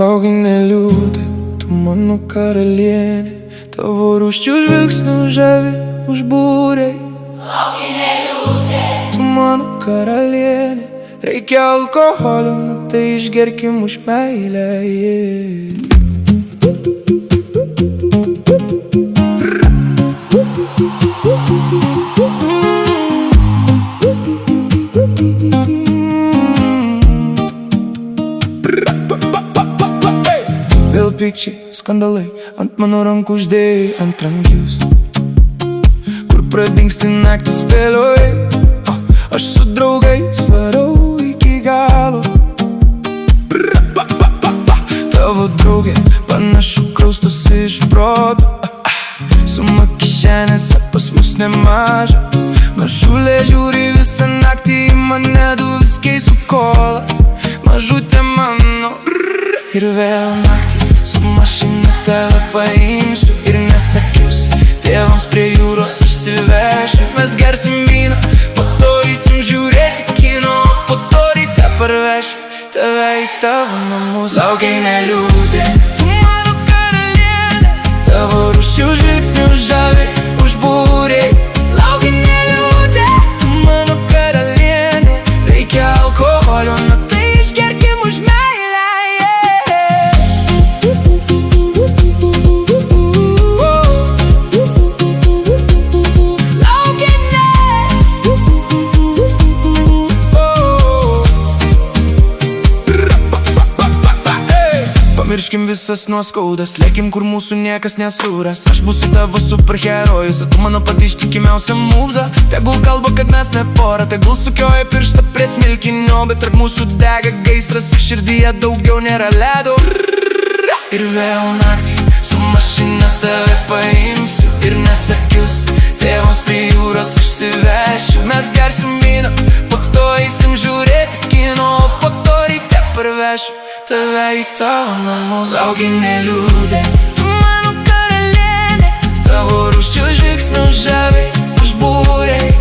Saugai neliūdė, tu mano karalienė, tavo rūsčių žvilgsnių žavi užbūrei. Saugai neliūdė, Tu mano karalienė, reikia alkoholio, nu tai išgerkim už meilę, Vėl pykčiai, skandalai, ant mano rankų uždėjai antrankius, kur pradingsti naktį spėliojai. Aš su draugais varau iki galo. Tavo draugė panašu kraustosi iš proto. Suma kišenėse pas mus nemaža. Mažulė žiūri visą naktį į mane, du viskiai su kola. Mažutė mano. Ir vėl naktį su mašina tave paimsiu ir nesakysiu tėvams prie jūros išsivešiu. Mes gersim vyną, po to eisim žiūrėti kino, po to ryte parvešiu tave į tavo namus. Saugai neliūdė, tu mano karalienė, tavo rūsčių žvilgsnių žavi užbūrei. Saugai neliūdė, tu mano karalienė, reikia alkoholio, nu tai išgerkim už meilę. Pamirškim visas nuoskaudas, lėkim kur mūsų niekas nesuras. Aš būsiu tavo superherojus, o tu mano pati ištikimiausia mūza. Tegul kalba, kad mes ne pora, tegul sukioja pirštą prie smilkinio, bet tarp mūsų dega gaisras, širdyje daugiau nėra ledo. Ir vėl naktį su mašina tave paimsiu ir nesakiusiu tėvams prie jūros išsivešiu. Mes gersim vyną, po to eisim žiūrėti kino, po to ryte parvešiu tave į tavo namus. Saugai neliūdė, tu mano karalienė, tavo rūsčių žvilgsnių žavi užbūrei.